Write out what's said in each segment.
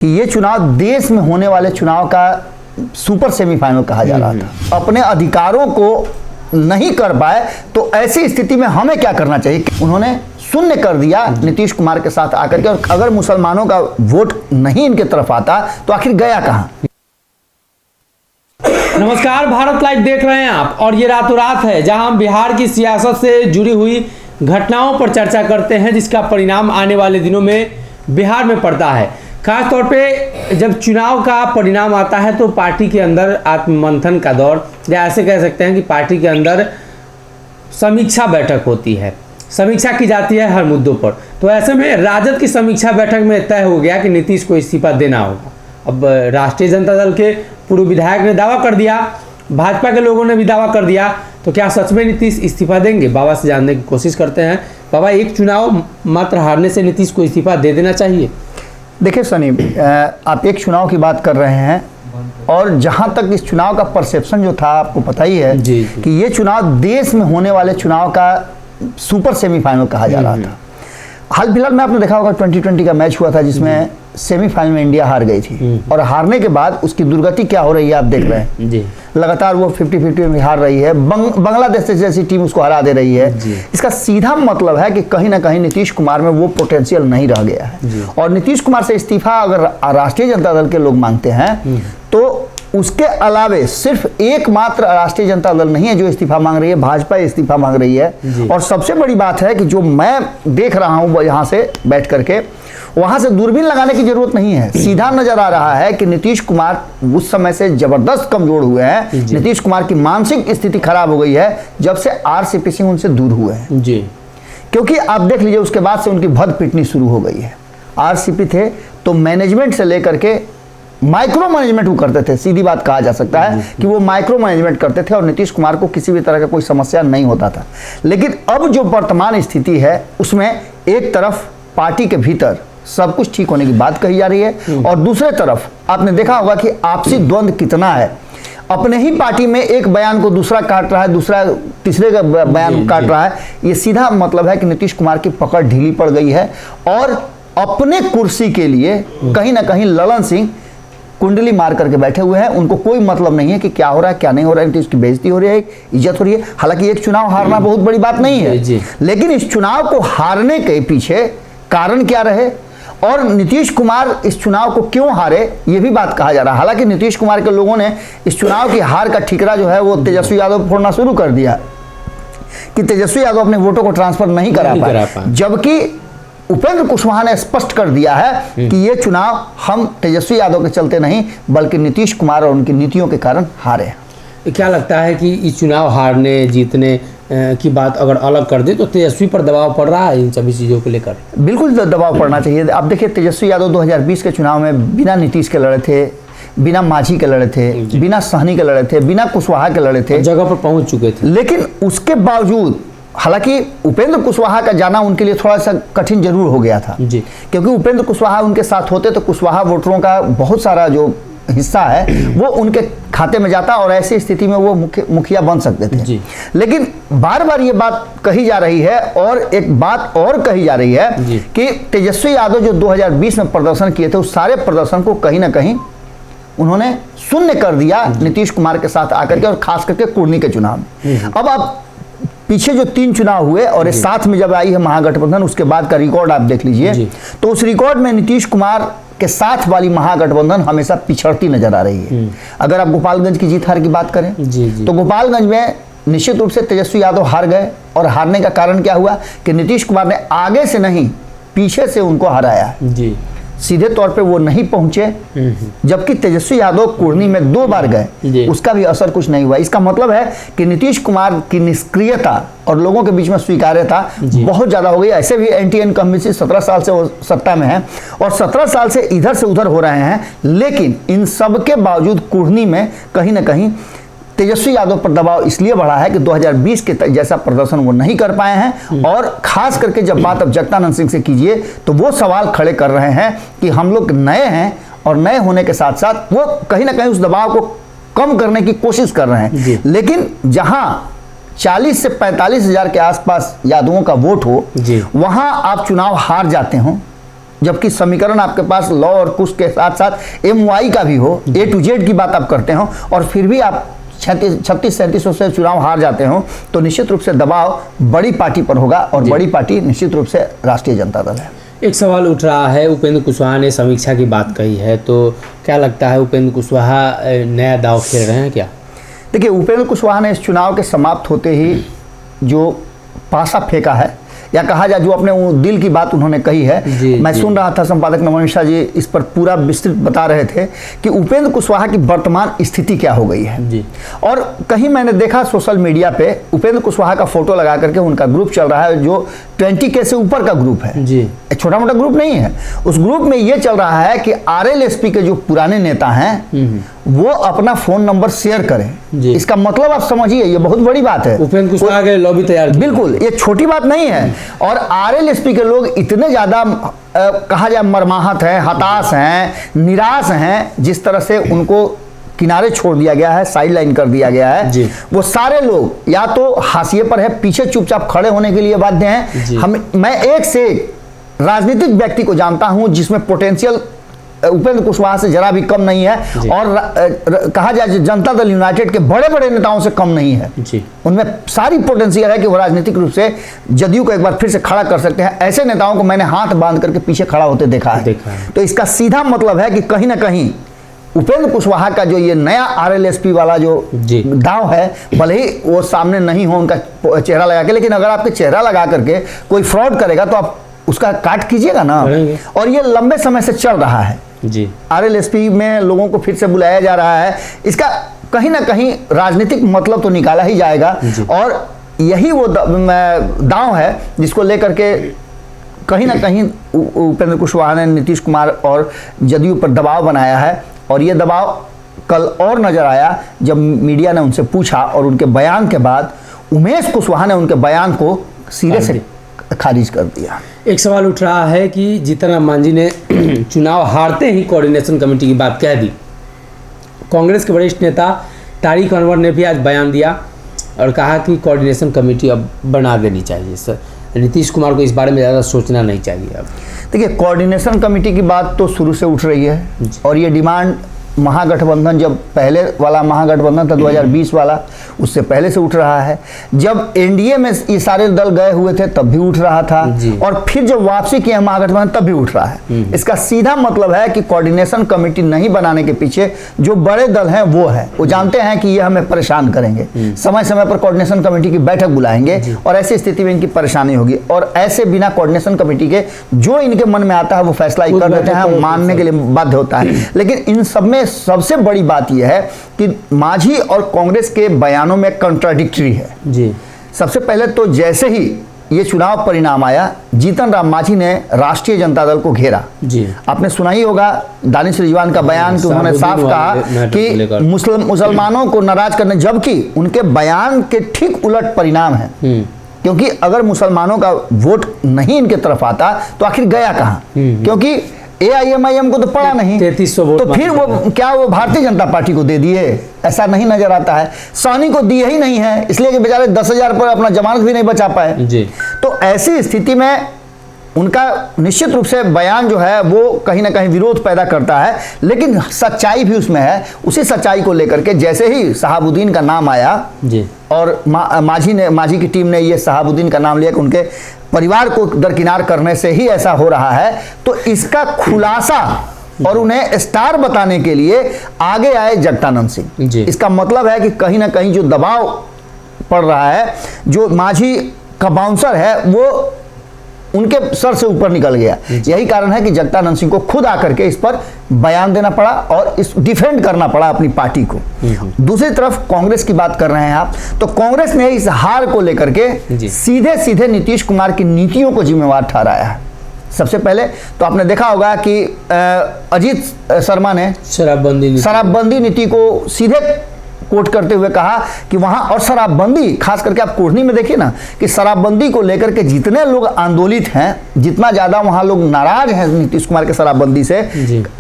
कि ये चुनाव देश में होने वाले चुनाव का सुपर सेमीफाइनल कहा जा रहा था। अपने अधिकारों को नहीं कर पाए तो ऐसी स्थिति में हमें क्या करना चाहिए। उन्होंने शून्य कर दिया नीतीश कुमार के साथ आकर के, और अगर मुसलमानों का वोट नहीं इनके तरफ आता तो आखिर गया कहां। नमस्कार, भारत लाइव देख रहे हैं आप, और ये रातों रात है जहां हम बिहार की सियासत से जुड़ी हुई घटनाओं पर चर्चा करते हैं, जिसका परिणाम आने वाले दिनों में बिहार में पड़ता है। खास तौर पे जब चुनाव का परिणाम आता है तो पार्टी के अंदर आत्ममंथन का दौर, या ऐसे कह सकते हैं कि पार्टी के अंदर समीक्षा बैठक होती है, समीक्षा की जाती है हर मुद्दों पर। तो ऐसे में राजद की समीक्षा बैठक में तय हो गया कि नीतीश को इस्तीफा देना होगा। अब राष्ट्रीय जनता दल के पूर्व विधायक ने दावा कर दिया, भाजपा के लोगों ने भी दावा कर दिया, तो क्या सच में नीतीश इस्तीफा देंगे? बाबा से जानने की कोशिश करते हैं। बाबा, एक चुनाव मात्र हारने से नीतीश को इस्तीफा दे देना चाहिए? देखिए सनी, आप एक चुनाव की बात कर रहे हैं, और जहां तक इस चुनाव का परसेप्शन जो था आपको पता ही है जी। कि ये चुनाव देश में होने वाले चुनाव का सुपर सेमीफाइनल कहा जा रहा था। हाल फिलहाल में आपने देखा होगा 2020 का मैच हुआ था जिसमें सेमीफाइनल में इंडिया हार गई थी, और हारने के बाद उसकी दुर्गति क्या हो रही है आप देख रहे हैं जी। लगातार वो 50-50 में हार रही है। बांग्लादेश जैसी टीम उसको हरा दे रही है। इसका सीधा मतलब है कि कहीं ना कहीं नीतीश कुमार में वो पोटेंशियल नहीं रह गया है, और नीतीश कुमार से इस्तीफा अगर राष्ट्रीय जनता दल के लोग मांगते हैं तो उसके अलावे सिर्फ एकमात्र राष्ट्रीय जनता दल नहीं है जो इस्तीफा मांग रही है, भाजपा इस्तीफा मांग रही है। और सबसे बड़ी बात है कि जो मैं देख रहा हूं यहाँ से बैठ करके, वहां से दूरबीन लगाने की जरूरत नहीं है, सीधा नजर आ रहा है कि नीतीश कुमार उस समय से जबरदस्त कमजोर हुए हैं। नीतीश कुमार की मानसिक स्थिति खराब हो गई है जब से आरसीपी सिंह उनसे दूर हुए हैं जी। क्योंकि आप देख लीजिए उसके बाद से उनकी भद पिटनी शुरू हो गई है। आरसीपी थे तो मैनेजमेंट से लेकर के माइक्रो मैनेजमेंट वो करते थे, सीधी बात कहा जा सकता है कि वो माइक्रो मैनेजमेंट करते थे, और नीतीश कुमार को किसी भी तरह का कोई समस्या नहीं होता था। लेकिन अब जो वर्तमान स्थिति है उसमें एक तरफ पार्टी के भीतर सब कुछ ठीक होने की बात कही जा रही है, और दूसरे तरफ आपने देखा होगा कि आपसी द्वंद्व कितना है। अपने ही पार्टी में एक बयान को दूसरा काट रहा है, दूसरा तीसरे का बयान काट रहा है। ये सीधा मतलब है कि नीतीश कुमार की पकड़ ढीली पड़ गई है, और अपने कुर्सी के लिए कहीं ना कहीं ललन सिंह कुंडली मार करके बैठे हुए हैं। उनको कोई मतलब नहीं है कि क्या हो रहा है क्या नहीं हो रहा है, उसकी बेइज्जती हो रही है, इज्जत हो रही है। हालांकि एक चुनाव हारना बहुत बड़ी बात नहीं है, लेकिन इस चुनाव को हारने के पीछे कारण क्या रहे और नीतीश कुमार इस चुनाव को क्यों हारे, ये भी बात कहा जा रहा है। हालांकि नीतीश कुमार के लोगों ने इस चुनाव की हार का ठिकरा जो है वो तेजस्वी यादव फोड़ना शुरू कर दिया कि तेजस्वी यादव अपने वोटों को ट्रांसफर नहीं करा पाए, जबकि उपेंद्र कुशवाहा ने स्पष्ट कर दिया है कि ये चुनाव हम तेजस्वी यादव के चलते नहीं बल्कि नीतीश कुमार और उनकी नीतियों के कारण हारे। क्या लगता है कि इस चुनाव हारने जीतने की बात अगर अलग कर दे तो तेजस्वी पर दबाव पड़ रहा है इन सभी चीज़ों को लेकर? बिल्कुल दबाव पड़ना चाहिए। आप देखिए, तेजस्वी यादव 2020 के चुनाव में बिना नीतीश के लड़े थे, बिना मांझी के लड़े थे, बिना सहनी के लड़े थे, बिना कुशवाहा के लड़े थे, जगह पर पहुंच चुके थे। लेकिन उसके बावजूद, हालांकि उपेंद्र कुशवाहा का जाना उनके लिए थोड़ा सा कठिन जरूर हो गया था जी, क्योंकि उपेंद्र कुशवाहा उनके साथ होते तो कुशवाहा वोटरों का बहुत सारा जो हिस्सा है वो उनके खाते में जाता, और ऐसी स्थिति में वो मुखिया बन सकते थे जी। लेकिन बार बार ये बात कही जा रही है, और एक बात और कही जा रही है कि तेजस्वी यादव जो 2020 में प्रदर्शन किए थे उस सारे प्रदर्शन को कहीं ना कहीं उन्होंने शून्य कर दिया नीतीश कुमार के साथ आकर के, और खास करके कुर्नी के चुनाव में। अब आप पीछे जो 3 चुनाव हुए और इस साथ में जब आई है महागठबंधन, उसके बाद का रिकॉर्ड आप देख लीजिए, तो उस रिकॉर्ड में नीतीश कुमार के साथ वाली महागठबंधन हमेशा पिछड़ती नजर आ रही है। अगर आप गोपालगंज की जीत हार की बात करें तो गोपालगंज में निश्चित रूप से तेजस्वी यादव हार गए, और हारने का कारण क्या हुआ कि नीतीश कुमार ने आगे से नहीं पीछे से उनको हराया जी। सीधे तौर पे वो नहीं पहुंचे, जबकि तेजस्वी यादव कुर्नी में 2 बार गए, उसका भी असर कुछ नहीं हुआ। इसका मतलब है कि नीतीश कुमार की निष्क्रियता और लोगों के बीच में स्वीकार्यता बहुत ज्यादा हो गई। ऐसे भी एंटी इनकम्बेंसी 17 साल से वो सत्ता में है, और 17 साल से इधर से उधर हो रहे हैं, लेकिन इन सब के बावजूद कुर्नी में कहीं ना कहीं तेजस्वी यादव पर दबाव इसलिए बढ़ा है कि 2020 के जैसा प्रदर्शन वो नहीं कर पाए हैं। और खास करके जब बात अब जगदानंद सिंह से कीजिए तो वो सवाल खड़े कर रहे हैं कि हम लोग नए हैं, और नए होने के साथ साथ वो कहीं ना कहीं उस दबाव को कम करने की कोशिश कर रहे हैं। लेकिन जहां 40 से 45 हजार के आसपास यादवों का वोट हो, वहां आप चुनाव हार जाते हो जबकि समीकरण आपके पास लॉ और कुछ के साथ साथ MY का भी हो, A to Z की बात आप करते हो, और फिर भी आप 36-37 से चुनाव हार जाते हो, तो निश्चित रूप से दबाव बड़ी पार्टी पर होगा, और बड़ी पार्टी निश्चित रूप से राष्ट्रीय जनता दल है। एक सवाल उठ रहा है, उपेंद्र कुशवाहा ने समीक्षा की बात कही है, तो क्या लगता है उपेंद्र कुशवाहा नया दांव खेल रहे हैं क्या? देखिए, उपेंद्र कुशवाहा ने इस चुनाव के समाप्त होते ही जो पासा फेंका है, या कहा जाए जो अपने दिल की बात उन्होंने कही है, मैं सुन रहा था संपादक नमन मिश्रा जी इस पर पूरा विस्तृत बता रहे थे कि उपेंद्र कुशवाहा की वर्तमान स्थिति क्या हो गई है जी। और कहीं मैंने देखा सोशल मीडिया पे उपेंद्र कुशवाहा का फोटो लगा करके उनका ग्रुप चल रहा है, जो 20K से ऊपर का ग्रुप है जी, छोटा मोटा ग्रुप नहीं है। उस ग्रुप में ये चल रहा है कि RLSP के जो पुराने नेता हैं वो अपना फोन नंबर शेयर करें। इसका मतलब आप समझिए, ये बहुत बड़ी बात है। उपेंद्र कुशवाहा के लॉबी तैयार, बिल्कुल, ये छोटी बात नहीं है। और RLSP के लोग इतने ज्यादा कहा जाए मर्माहत हैं, हताश हैं, निराश हैं, जिस तरह से उनको किनारे छोड़ दिया गया है, साइड लाइन कर दिया गया है, वो सारे लोग या तो हाशिए पर है, पीछे चुपचाप खड़े होने के लिए बाध्य हैं। मैं एक से एक राजनीतिक व्यक्ति को जानता हूं जिसमें पोटेंशियल उपेंद्र कुशवाहा से जरा भी कम नहीं है, और कहा जाए जनता दल यूनाइटेड के बड़े बड़े नेताओं से कम नहीं है जी। उनमें सारी पोटेंशियल है कि वो राजनीतिक रूप से जदयू को एक बार फिर से खड़ा कर सकते हैं। ऐसे नेताओं को मैंने हाथ बांध करके पीछे खड़ा होते देखा है। तो इसका सीधा मतलब है कि कहीं ना कहीं उपेंद्र कुशवाहा का जो ये नया RLSP वाला जो दांव है, भले ही वो सामने नहीं हो उनका चेहरा लगा के, लेकिन अगर आपके चेहरा लगा करके कोई फ्रॉड करेगा तो आप उसका काट कीजिएगा ना। और ये लंबे समय से चल रहा है जी। RLSP में लोगों को फिर से बुलाया जा रहा है, इसका कहीं ना कहीं राजनीतिक मतलब तो निकाला ही जाएगा, और यही वो दांव है जिसको लेकर के कहीं ना कहीं उपेंद्र कुशवाहा ने नीतीश कुमार और जदयू पर दबाव बनाया है। और ये दबाव कल और नजर आया जब मीडिया ने उनसे पूछा, और उनके बयान के बाद उमेश कुशवाहा ने उनके बयान को सिरे से खारिज कर दिया। एक सवाल उठ रहा है कि जीतन राम मांझी ने चुनाव हारते ही कोऑर्डिनेशन कमेटी की बात कह दी। कांग्रेस के वरिष्ठ नेता तारिक अनवर ने भी आज बयान दिया और कहा कि कोऑर्डिनेशन कमेटी अब बना देनी चाहिए। सर, नीतीश कुमार को इस बारे में ज़्यादा सोचना नहीं चाहिए। अब देखिए, कोऑर्डिनेशन कमेटी की बात तो शुरू से उठ रही है, और ये डिमांड महागठबंधन, जब पहले वाला महागठबंधन था 2020 वाला, उससे पहले से उठ रहा है। जब एनडीए में ये सारे दल गए हुए थे तब भी उठ रहा था, और फिर जब वापसी किया महागठबंधन तब भी उठ रहा है। इसका सीधा मतलब है कि कोऑर्डिनेशन कमेटी नहीं बनाने के पीछे जो बड़े दल हैं वो जानते हैं कि ये हमें परेशान करेंगे, समय समय पर कोऑर्डिनेशन कमेटी की बैठक बुलाएंगे, और ऐसी स्थिति में इनकी परेशानी होगी। और ऐसे बिना कोऑर्डिनेशन कमेटी के जो इनके मन में आता है वो फैसला ही कर देते हैं, मानने के लिए बाध्य होता है। लेकिन इन सब में सबसे बड़ी बात यह है कि मांझी और कांग्रेस के बयानों में कंट्राडिक्टरी है जी। सबसे पहले तो जैसे ही ये चुनाव परिणाम आया, जीतन राम मांझी ने राष्ट्रीय जनता दल को घेरा जी। आपने सुना ही होगा दानिश रिजवान का बयान कि उन्होंने साफ कहा कि मुसलमानों को नाराज करने, जबकि उनके बयान के ठीक उलट परिणाम है। क्योंकि अगर मुसलमानों का वोट नहीं इनके तरफ आता तो आखिर गया कहाँ? क्योंकि AIMIM को तो पड़ा नहीं, 3300 वोट, तो फिर वो क्या वो भारतीय जनता पार्टी को दे दिए? ऐसा नहीं नजर आता है। सानी को दिए ही नहीं है, इसलिए कि बेचारे 10,000 पर अपना जमानत भी नहीं बचा पाए जी। तो ऐसी स्थिति में उनका निश्चित रूप से बयान जो है वो कहीं ना कहीं विरोध पैदा करता है, लेकिन सच्चाई भी उसमें है। उसी सच्चाई को लेकर के जैसे ही शहाबुद्दीन का नाम आया जी, और मांझी की टीम ने ये शहाबुद्दीन का नाम लिया कि उनके परिवार को दरकिनार करने से ही ऐसा हो रहा है, तो इसका खुलासा और उन्हें स्टार बताने के लिए आगे आए जगदानंद सिंह। इसका मतलब है कि कहीं ना कहीं जो दबाव पड़ रहा है, जो मांझी का बाउंसर है वो उनके सर से ऊपर निकल गया। यही कारण है कि जगदानंद सिंह को खुद आकर के इस पर बयान देना पड़ा और इस डिफेंड करना पड़ा अपनी पार्टी को। दूसरी तरफ कांग्रेस की बात कर रहे हैं आप, तो कांग्रेस ने इस हार को लेकर के सीधे सीधे नीतीश कुमार की नीतियों को जिम्मेवार ठहराया है। सबसे पहले तो आपने देखा होगा कि अजीत शर्मा ने शराबबंदी नीति को सीधे कोट करते हुए कहा कि वहां और शराबबंदी, खास करके आप कुढ़नी में देखिए ना कि शराबबंदी को लेकर के जितने लोग आंदोलित हैं, जितना ज्यादा वहां लोग नाराज हैं नीतीश कुमार के शराबबंदी से,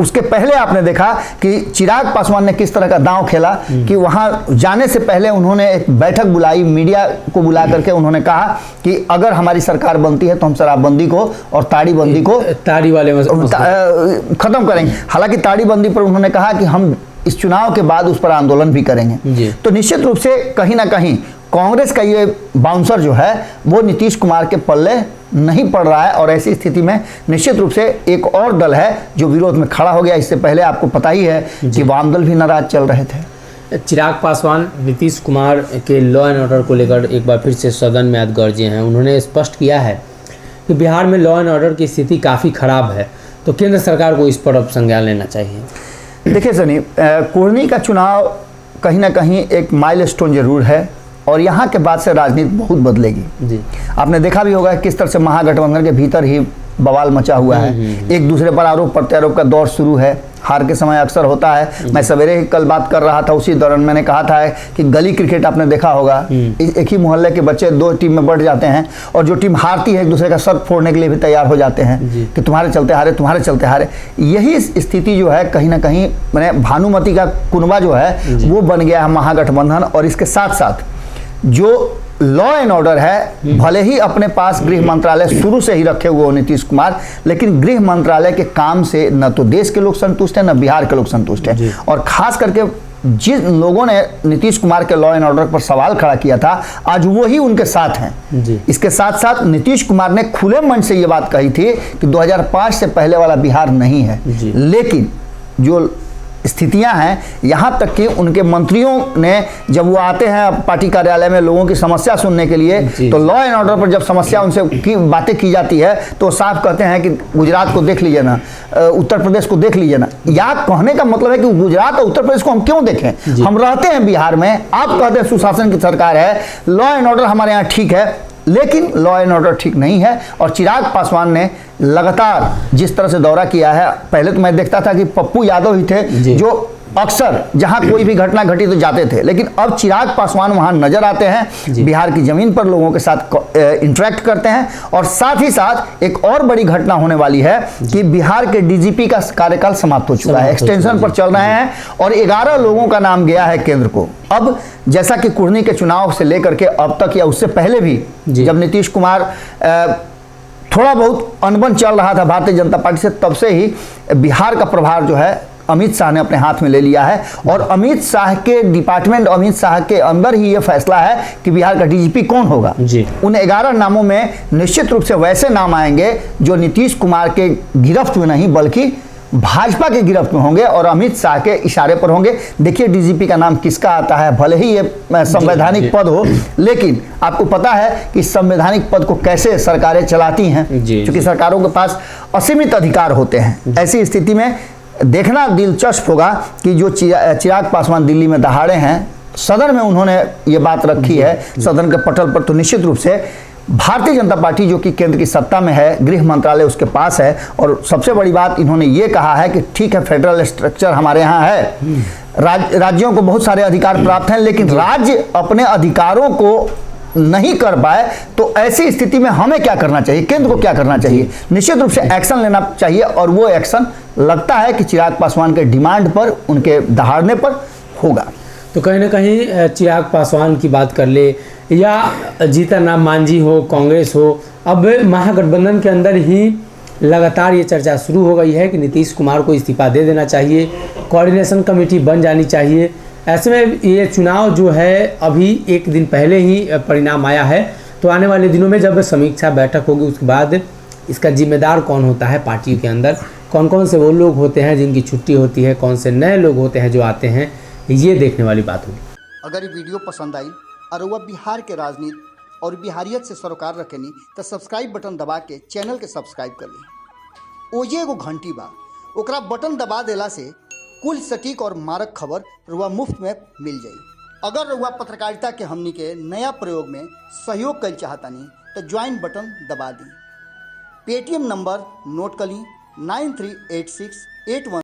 उसके पहले आपने देखा कि चिराग पासवान ने किस तरह का दांव खेला कि वहां जाने से पहले उन्होंने एक बैठक बुलाई, मीडिया को बुला करके उन्होंने कहा कि अगर हमारी सरकार बनती है तो हम शराबबंदी को और ताड़ीबंदी को खत्म करेंगे। हालांकि ताड़ीबंदी पर उन्होंने कहा कि हम इस चुनाव के बाद उस पर आंदोलन भी करेंगे। तो निश्चित रूप से कहीं ना कहीं कांग्रेस का ये बाउंसर जो है वो नीतीश कुमार के पल्ले नहीं पड़ रहा है, और ऐसी स्थिति में निश्चित रूप से एक और दल है जो विरोध में खड़ा हो गया। इससे पहले आपको पता ही है कि वाम दल भी नाराज चल रहे थे। चिराग पासवान नीतीश कुमार के लॉ एंड ऑर्डर को लेकर एक बार फिर से सदन में आज गरजे हैं। उन्होंने स्पष्ट किया है कि बिहार में लॉ एंड ऑर्डर की स्थिति काफ़ी खराब है, तो केंद्र सरकार को इस पर अब संज्ञान लेना चाहिए। देखिए सनी, कुढ़नी का चुनाव कहीं ना कहीं एक माइलस्टोन जरूर है, और यहाँ के बाद से राजनीति बहुत बदलेगी जी। आपने देखा भी होगा किस तरह से महागठबंधन के भीतर ही बवाल मचा हुआ है, एक दूसरे पर आरोप प्रत्यारोप का दौर शुरू है। हार के समय अक्सर होता है। मैं सवेरे ही कल बात कर रहा था, उसी दौरान मैंने कहा था कि गली क्रिकेट आपने देखा होगा, एक ही मोहल्ले के बच्चे दो टीम में बढ़ जाते हैं, और जो टीम हारती है एक दूसरे का सर फोड़ने के लिए भी तैयार हो जाते हैं कि तुम्हारे चलते हारे, तुम्हारे चलते हारे। यही स्थिति जो है कहीं ना कहीं मैंने भानुमति का कुनबा जो है वो बन गया है महागठबंधन। और इसके साथ साथ जो लॉ एंड ऑर्डर है, भले ही अपने पास गृह मंत्रालय शुरू से ही रखे हुए हो नीतीश कुमार, लेकिन गृह मंत्रालय के काम से न तो देश के लोग संतुष्ट हैं, न बिहार के लोग संतुष्ट हैं। और खास करके जिन लोगों ने नीतीश कुमार के लॉ एंड ऑर्डर पर सवाल खड़ा किया था, आज वो ही उनके साथ हैं। इसके साथ साथ नीतीश कुमार ने खुले मन से ये बात कही थी कि 2005 से पहले वाला बिहार नहीं है, लेकिन जो स्थितियां हैं, यहाँ तक कि उनके मंत्रियों ने जब वो आते हैं पार्टी कार्यालय में लोगों की समस्या सुनने के लिए, तो लॉ एंड ऑर्डर पर जब समस्या उनसे की बातें की जाती है तो साफ कहते हैं कि गुजरात को देख लीजिए ना, उत्तर प्रदेश को देख लीजिए ना। या कहने का मतलब है कि गुजरात और उत्तर प्रदेश को हम क्यों देखें, हम रहते हैं बिहार में, आप कहते हैं सुशासन की सरकार है, लॉ एंड ऑर्डर हमारे यहाँ ठीक है, लेकिन लॉ एंड ऑर्डर ठीक नहीं है। और चिराग पासवान ने लगातार जिस तरह से दौरा किया है, पहले तो मैं देखता था कि पप्पू यादव ही थे जो अक्सर जहां कोई भी घटना घटी तो जाते थे, लेकिन अब चिराग पासवान वहां नजर आते हैं, बिहार की जमीन पर लोगों के साथ इंटरेक्ट करते हैं। और साथ ही साथ एक और बड़ी घटना होने वाली है कि बिहार के डीजीपी का कार्यकाल समाप्त हो चुका है, एक्सटेंशन पर चल रहे हैं, और 11 लोगों का नाम गया है केंद्र को। अब जैसा कि कुढ़नी के चुनाव से लेकर के अब तक या उससे पहले भी जब नीतीश कुमार थोड़ा बहुत अनबन चल रहा था भारतीय जनता पार्टी से, तब से ही बिहार का प्रभार जो है अमित शाह ने अपने हाथ में ले लिया है। और अमित शाह के डिपार्टमेंट, अमित शाह के अंदर ही ये फैसला है कि बिहार का डीजीपी कौन होगा। उन 11 नामों में निश्चित रूप से वैसे नाम आएंगे जो नीतीश कुमार के गिरफ्त में नहीं बल्कि भाजपा के गिरफ्त में होंगे और अमित शाह के इशारे पर होंगे। देखिए डीजीपी का नाम किसका आता है, भले ही ये संवैधानिक पद हो, लेकिन आपको पता है कि संवैधानिक पद को कैसे सरकारें चलाती हैं, क्योंकि सरकारों के पास असीमित अधिकार होते हैं। ऐसी स्थिति में देखना दिलचस्प होगा कि जो चिराग पासवान दिल्ली में दहाड़े हैं, सदन में उन्होंने ये बात रखी है सदन के पटल पर, तो निश्चित रूप से भारतीय जनता पार्टी जो कि केंद्र की सत्ता में है, गृह मंत्रालय उसके पास है, और सबसे बड़ी बात इन्होंने ये कहा है कि ठीक है फेडरल स्ट्रक्चर हमारे यहाँ है, राज्यों को बहुत सारे अधिकार प्राप्त हैं, लेकिन राज्य अपने अधिकारों को नहीं कर पाए, तो ऐसी स्थिति में हमें क्या करना चाहिए, केंद्र को क्या करना चाहिए, निश्चित रूप से एक्शन लेना चाहिए। और वो एक्शन लगता है कि चिराग पासवान के डिमांड पर, उनके दहाड़ने पर होगा। तो कहीं ना कहीं चिराग पासवान की बात कर ले या जीतन राम मांझी हो, कांग्रेस हो, अब महागठबंधन के अंदर ही लगातार ये चर्चा शुरू हो गई है कि नीतीश कुमार को इस्तीफा दे देना चाहिए, कोऑर्डिनेशन कमेटी बन जानी चाहिए। ऐसे में ये चुनाव जो है अभी एक दिन पहले ही परिणाम आया है, तो आने वाले दिनों में जब समीक्षा बैठक होगी उसके बाद इसका जिम्मेदार कौन होता है पार्टी के अंदर, कौन कौन से वो लोग होते हैं जिनकी छुट्टी होती है, कौन से नए लोग होते हैं जो आते हैं, ये देखने वाली बात होगी। अगर ये वीडियो पसंद आई और वह बिहार के राजनीति और बिहारियत से सरोकार रखेनी तो सब्सक्राइब बटन दबा के चैनल के सब्सक्राइब कर ली। ओजे एगो घंटी बा, ओकरा बटन दबा देला से कुल सटीक और मारक खबर रुआ मुफ्त में मिल जाई। अगर रुआ पत्रकारिता के हमनी के नया प्रयोग में सहयोग कर चाहतानी तो ज्वाइन बटन दबा दी। पेटीएम नंबर नोट कर ली 938681